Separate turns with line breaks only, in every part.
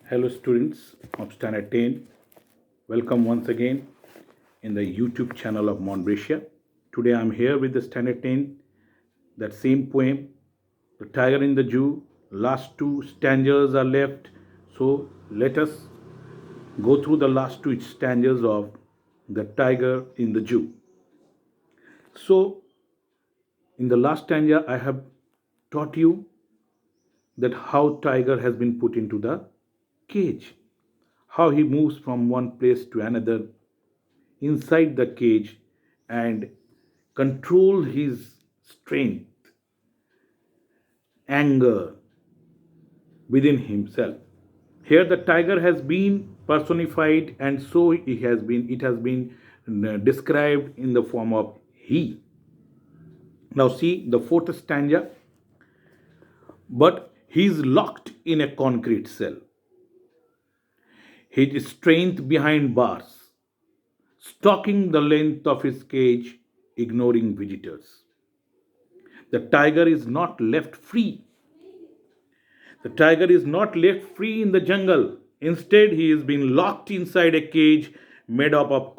Hello, students of Standard 10. Welcome once again in the YouTube channel of Montbretia. Today I'm here with the Standard 10, that same poem, The Tiger in the Jew. Last two stanzas are left. So let us go through the last two stanzas of The Tiger in the Jew. So, in the last stanza, I have taught you that how tiger has been put into the cage, how he moves from one place to another inside the cage and control his strength, anger within himself. Here the tiger has been personified, and so it has been described in the form of he. Now see the fourth stanza. But he is locked in a concrete cell, his strength behind bars, stalking the length of his cage, ignoring visitors. The tiger is not left free. The tiger is not left free in the jungle. Instead, he is being locked inside a cage made up of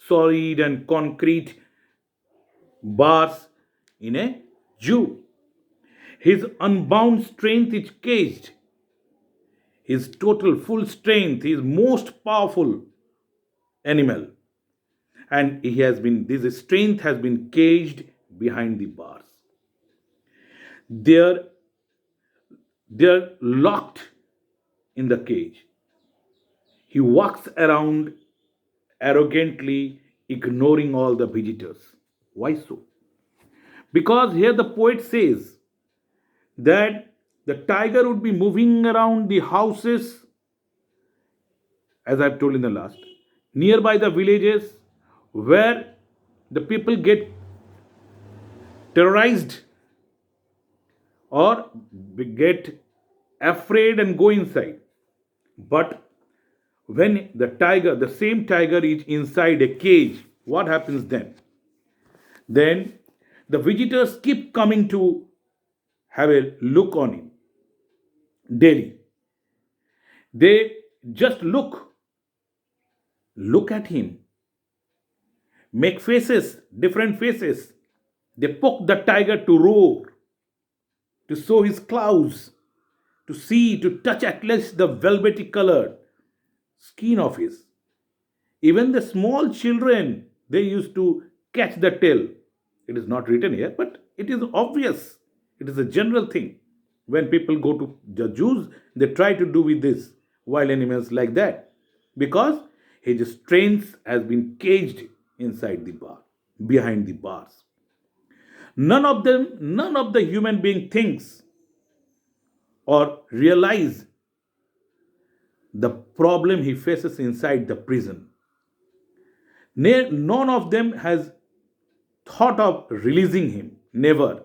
solid and concrete bars in a zoo. His unbound strength is caged. His total full strength, his most powerful animal. And this strength has been caged behind the bars. They're, they're locked in the cage. He walks around arrogantly, ignoring all the visitors. Why so? Because here the poet says that the tiger would be moving around the houses, as I've told in the last, nearby the villages where the people get terrorized or get afraid and go inside. But when the same tiger is inside a cage, what happens then? Then the visitors keep coming to have a look on him daily. They just look at him, make faces, different faces. They poke the tiger to roar, to show his claws, to see, to touch at least the velvety colored skin of his. Even the small children, they used to catch the tail. It is not written here, but it is obvious. It is a general thing. When people go to the Jews, they try to do with this wild animals like that because his strength has been caged inside the bar, behind the bars. None of the human being thinks or realize the problem he faces inside the prison. None of them has thought of releasing him. Never.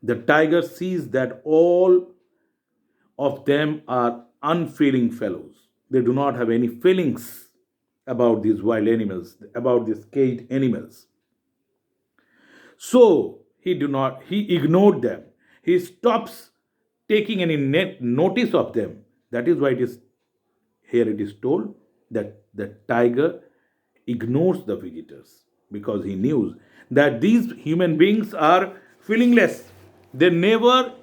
The tiger sees that all of them are unfeeling fellows. They do not have any feelings about these wild animals, about these caged animals. So he ignored them. He stops taking any notice of them. That is why it is told that the tiger ignores the visitors because he knew that these human beings are feelingless. They never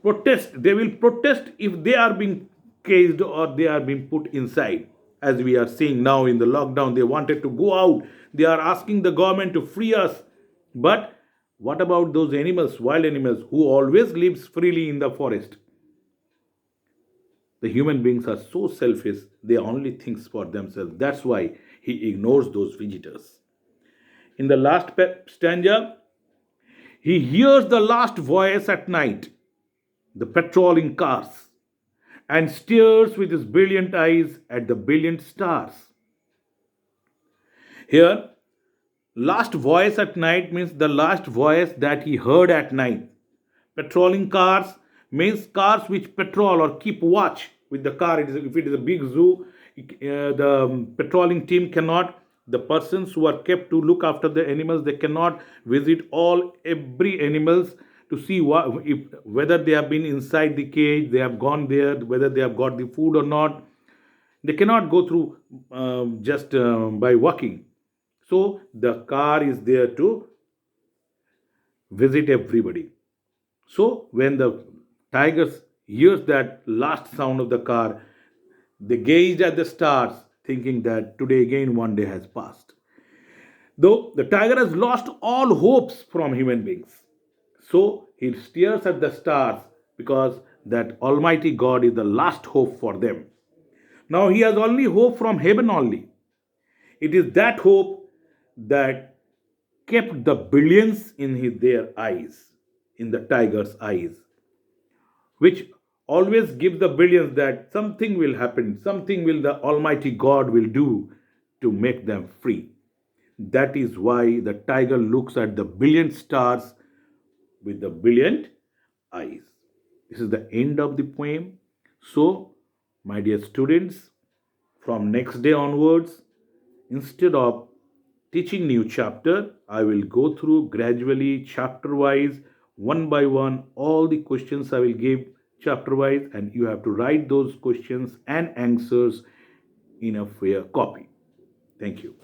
protest. They will protest if they are being caged or they are being put inside. As we are seeing now in the lockdown, they wanted to go out. They are asking the government to free us. But what about those animals, wild animals, who always lives freely in the forest? The human beings are so selfish, they only think for themselves. That's why he ignores those visitors. In the last stanza, he hears the last voice at night, the patrolling cars, and stares with his brilliant eyes at the brilliant stars. Here, last voice at night means the last voice that he heard at night. Patrolling cars means cars which patrol or keep watch with the car. If it is a big zoo, the patrolling team cannot, the persons who are kept to look after the animals, they cannot visit every animals to see whether they have been inside the cage, they have gone there, whether they have got the food or not. They cannot go through just by walking. So the car is there to visit everybody. So when the tigers hears that last sound of the car, they gazed at the stars, thinking that today again one day has passed. Though the tiger has lost all hopes from human beings, so he stares at the stars because that Almighty God is the last hope for them. Now he has only hope from heaven only. It is that hope that kept the billions in their eyes, in the tiger's eyes, which always give the billions that something will happen, something will the Almighty God will do to make them free. That is why the tiger looks at the billion stars with the brilliant eyes. This is the end of the poem. So, my dear students, from next day onwards, instead of teaching new chapter, I will go through gradually, chapter wise, one by one, all the questions I will give chapter wise, and you have to write those questions and answers in a fair copy. Thank you.